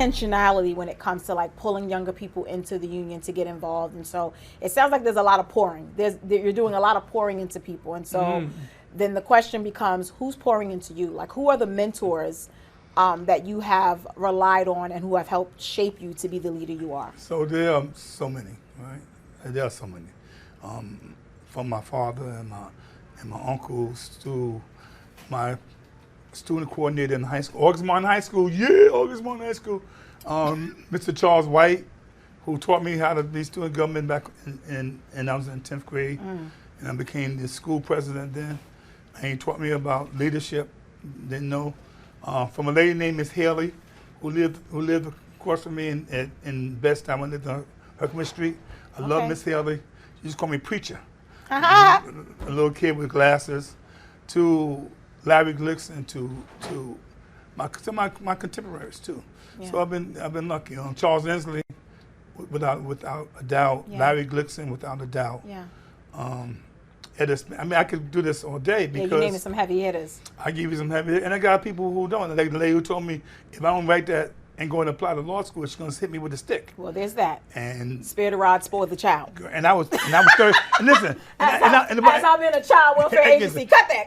intentionality when it comes to like pulling younger people into the union to get involved, and so it sounds like there's a lot of pouring. You're doing a lot of pouring into people, and so then the question becomes, who's pouring into you? Like, who are the mentors that you have relied on and who have helped shape you to be the leader you are? So there are so many, right? There are so many, from my father and my uncles to my student coordinator in high school, August Martin High School. Yeah, August Martin High School. Mr. Charles White, who taught me how to be student government back in I was in 10th grade, and I became the school president then. And he taught me about leadership. Didn't know. From a lady named Miss Haley, who lived across from me in Bed-Stuy. I lived on Herkimer Street. I love Miss Haley. She used to call me preacher. A little kid with glasses. To Larry Glickson, to my contemporaries too. Yeah. So I've been lucky. Charles Inslee, without a doubt. Yeah. Larry Glickson, without a doubt. Yeah. I mean, I could do this all day because you name some heavy hitters. I give you some heavy hitters, and I got people who don't. Like the lady who told me if I don't write that and go and apply to law school, she's gonna hit me with a stick. Well, there's that. And spare the rod, spoil the child. And I was 30. And listen, as I'm in a child welfare agency, cut that.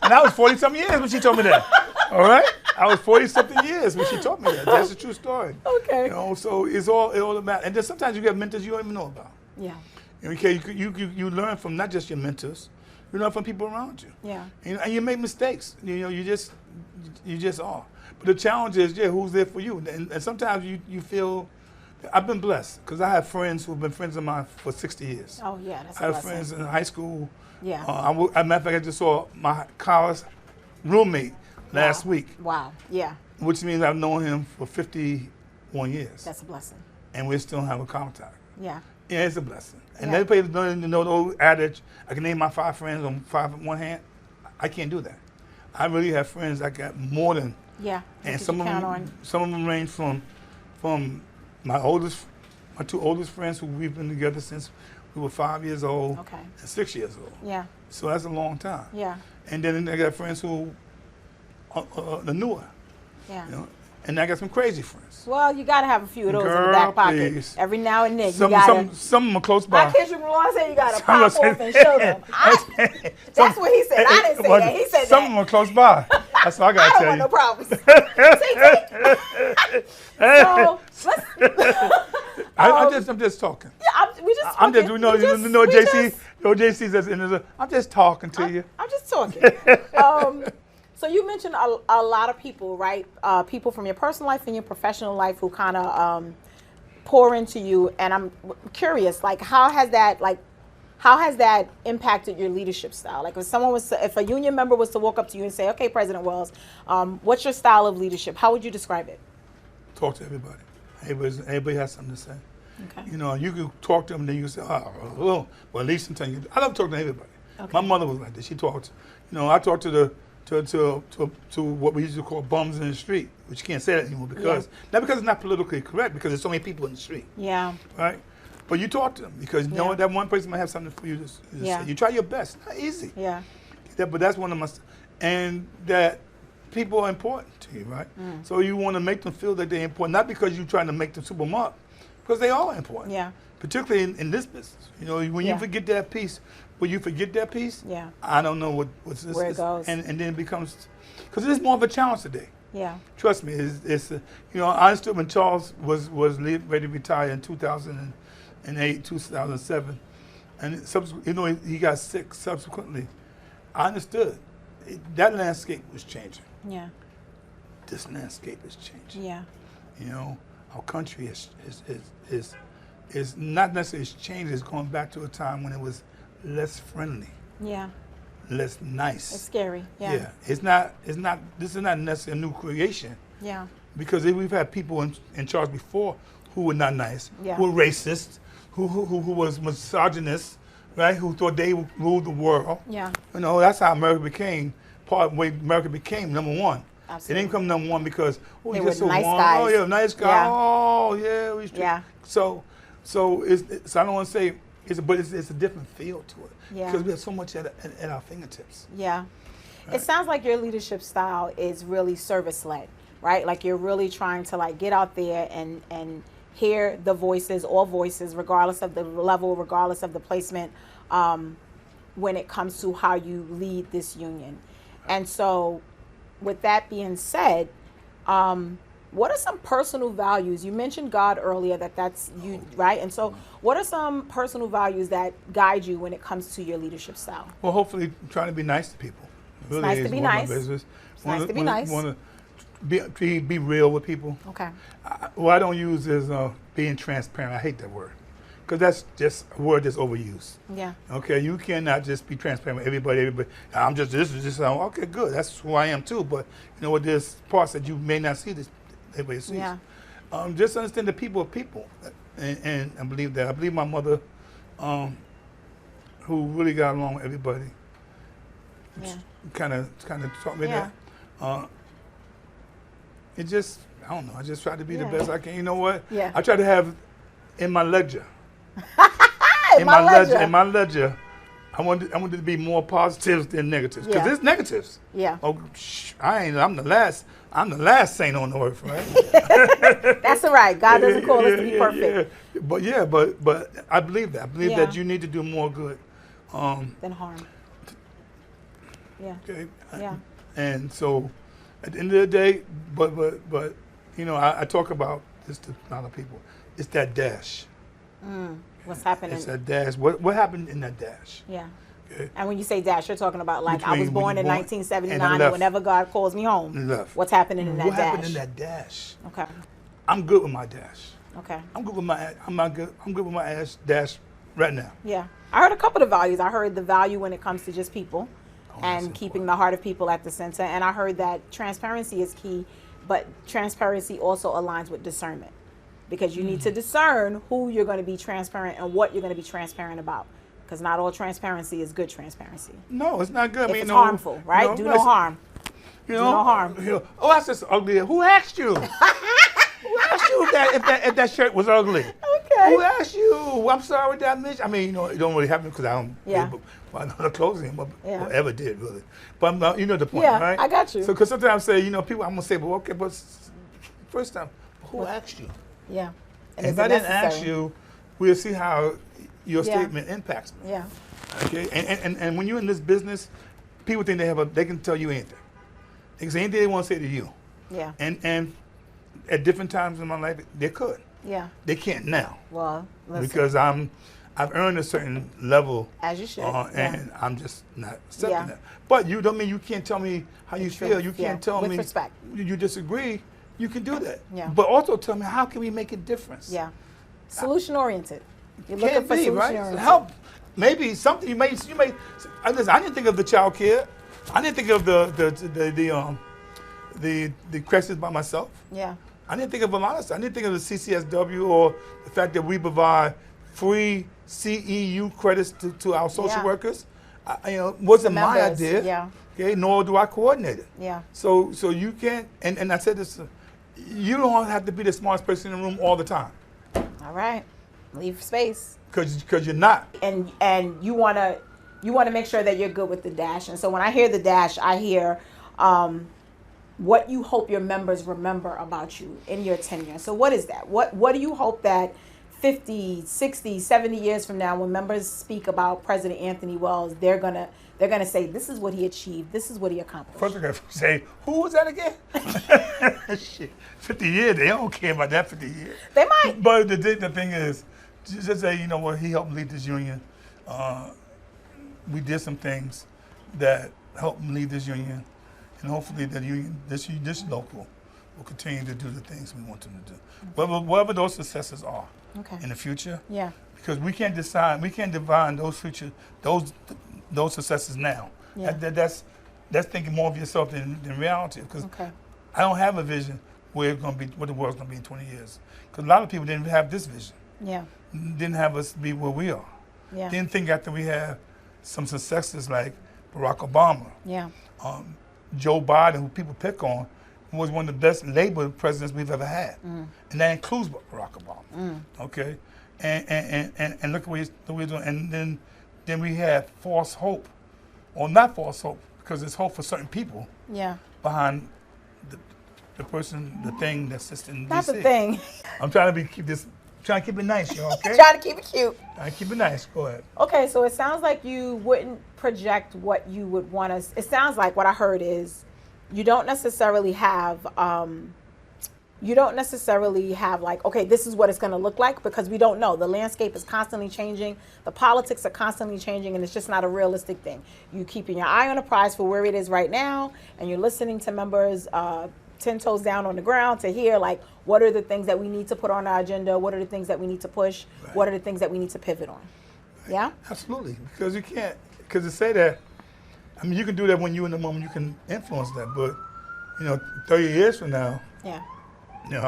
And I was 40-something years when she told me that. All right, I was 40-something years when she told me that. That's a true story. Okay. You know, so it all about. And then sometimes you get mentors you don't even know about. Yeah. Okay, you learn from not just your mentors, you learn from people around you. Yeah. And you make mistakes. You know, you just are. But the challenge is, who's there for you? And sometimes you feel. I've been blessed because I have friends who've been friends of mine for 60 years. Oh yeah, that's. I have friends in high school. Yeah. As a matter of fact, I just saw my college roommate last week. Wow. Yeah. Which means I've known him for 51 years. That's a blessing. And we still have a contact. Yeah. Yeah, it's a blessing. And everybody don't know the old adage, I can name my 5 friends on 5 in one hand. I can't do that. I really have friends I got more than. Yeah. And some of them range from my 2 oldest friends who we've been together since we were 5 years old and 6 years old. Yeah. So that's a long time. Yeah. And then I got friends who are newer. Yeah. You know? And I got some crazy friends. Well, you got to have a few of those in the back pocket. Please. Every now and then. Some of them are close by. My kids from Law say you got to pop off and show them. That's what he said. I didn't say that. He said some of them are close by. That's all I got to tell you. I don't want no problems. So, let's... I'm just talking. Yeah, we just talking. JC says, I'm just talking to you. I'm just talking. So you mentioned a lot of people, right? People from your personal life and your professional life who kind of pour into you. And I'm curious, like, how has that impacted your leadership style? Like, if a union member was to walk up to you and say, "Okay, President Wells, what's your style of leadership?" How would you describe it? Talk to everybody. Everybody has something to say. Okay. You know, you can talk to them, then you say, well, at least sometimes I love talking to everybody. Okay. My mother was like this. She talked. I talked to what we used to call bums in the street, which you can't say that anymore because not because it's not politically correct, because there's so many people in the street. Yeah. Right. But you talk to them because you know that one person might have something for you to say. You try your best. Not easy. Yeah. But that's one of my, and that people are important to you, right? So you want to make them feel that they're important, not because you're trying to make them super them up, because they are important. Yeah. Particularly in this business. You know, when you forget that piece, yeah, I don't know what's where it goes. And then it becomes, because it is more of a challenge today. Yeah. Trust me, it's I understood when Charles was ready to retire in 2008, 2007, and he got sick subsequently. I understood that landscape was changing. Yeah. This landscape is changing. Yeah. You know, our country is not necessarily changed. It's going back to a time when it was less friendly. Yeah. Less nice. It's scary. Yeah. Yeah. It's not. This is not necessarily a new creation. Yeah. Because we've had people in charge before who were not nice, who who were racist, who was misogynist, right? Who thought they ruled the world. Yeah. You know, that's how America became. Part of the way America became #1. Absolutely. It didn't come #1 because they he's were just so nice warm. guys. Oh yeah, nice guy. Yeah. Oh yeah, we. Yeah. So I don't want to say but it's a different feel to it. Yeah. Because we have so much at our fingertips. Yeah. Right. It sounds like your leadership style is really service-led, right? Like you're really trying to like get out there and hear the voices, all voices, regardless of the level, regardless of the placement, when it comes to how you lead this union. And so with that being said, what are some personal values? You mentioned God earlier, that's you, right? And so what are some personal values that guide you when it comes to your leadership style? Well, hopefully trying to be nice to people. It's nice to be nice. It's nice to be nice. Want to be real with people. Okay. What I don't use is being transparent. I hate that word. Because that's just a word that's overused. Yeah. Okay, you cannot just be transparent with everybody. I'm just this is just okay, good. That's who I am too. But you know what? There's parts that you may not see this everybody sees. Yeah. Just understand that people are people, and I believe that. I believe my mother, who really got along with everybody, kind of taught me that. It just I don't know. I just try to be the best I can. You know what? Yeah. I try to have in my ledger. in my ledger, I wanted to be more positives than negatives because there's negatives. Yeah. Oh, I'm the last saint on earth, right? That's all right. God doesn't call us to be perfect. Yeah. But I believe that. I believe that you need to do more good than harm. Yeah. Okay. Yeah. And so, at the end of the day, but you know, I talk about this to a lot of people. It's that dash. What's happening? It's that dash. What happened in that dash? Yeah. Okay. And when you say dash, you're talking about like I was born in 1979, and whenever God calls me home. Left. What's happening in that dash? What happened in that dash? Okay. I'm good with my dash. Okay. I'm good with my dash right now. Yeah. I heard a couple of values. I heard the value when it comes to just people and keeping the heart of people at the center. And I heard that transparency is key, but transparency also aligns with discernment. Because you need to discern who you're going to be transparent and what you're going to be transparent about. Because not all transparency is good transparency. No, it's not good. If it's harmful, right? Do no harm. You know, do no harm. You know, oh, that's just ugly. Who asked you? Who asked you if that shirt was ugly? Okay. Who asked you? I'm sorry that I I mean, you know, it don't really happen because I don't. Yeah. I know the clothing, but ever did really. But you know the point, yeah, right? I got you. So, because sometimes I say, you know, people, I'm gonna say, well, okay, but first time, who asked you? Yeah. And if I didn't ask you, we'll see how your statement impacts me. Yeah. Okay. And when you're in this business, people think they can tell you anything. They can say anything they want to say to you. Yeah. And at different times in my life, they could. Yeah. They can't now. Well, listen. Because I've earned a certain level. As you should. And I'm just not accepting that. But you don't mean you can't tell me how you feel. You can't tell me. With respect. You disagree. You can do that. Yeah. But also tell me, how can we make a difference? Yeah. Solution oriented. You're looking for solution oriented. Help. Maybe something you may. Listen, I didn't think of the child care. I didn't think of the crisis by myself. Yeah. I didn't think of a lot of stuff. I didn't think of the CCSW or the fact that we provide free CEU credits to our social workers. Wasn't my idea. Yeah. Okay. Nor do I coordinate it. Yeah. So you can't. And I said this. You don't have to be the smartest person in the room all the time. All right. Leave space. Because you're not. And you wanna make sure that you're good with the dash. And so when I hear the dash, I hear what you hope your members remember about you in your tenure. So what is that? What do you hope that 50, 60, 70 years from now, when members speak about President Anthony Wells, they're gonna say, this is what he achieved, this is what he accomplished? First, they're gonna say, who was that again? Shit, 50 years, they don't care about that 50 years. They might. But the thing is, just say, you know what, he helped lead this union. We did some things that helped him lead this union. And hopefully the union, this local, will continue to do the things we want them to do. Whatever those successes are in the future. Yeah. Because we can't divine those successes now. Yeah. That's thinking more of yourself than reality. Because I don't have a vision where what the world's gonna be in 20 years. Because a lot of people didn't have this vision. Yeah. Didn't have us be where we are. Yeah. Didn't think after we have some successes like Barack Obama. Yeah. Joe Biden, who people pick on, was one of the best labor presidents we've ever had. And that includes Barack Obama. Okay? And look what we're doing. And then we had false hope. Or not false hope, because it's hope for certain people. Yeah. Behind the person, the thing that's just in That's DC. the thing. I'm trying to keep it nice, y'all. Okay. Trying to keep it cute. Trying to keep it nice. Go ahead. Okay, so it sounds like you wouldn't project what you would want to. It sounds like what I heard is you don't necessarily have like, okay, this is what it's going to look like, because we don't know. The landscape is constantly changing. The politics are constantly changing, and it's just not a realistic thing. You keeping your eye on the prize for where it is right now, and you're listening to members 10 toes down on the ground to hear, like, what are the things that we need to put on our agenda? What are the things that we need to push? Right. What are the things that we need to pivot on? Right. Yeah? Absolutely. Because you can't, because to say that, I mean, you can do that when you're in the moment, you can influence that, but, 30 years from now, Yeah.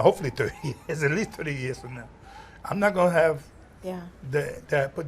Hopefully 30 years, at least 30 years from now, I'm not going to have that, but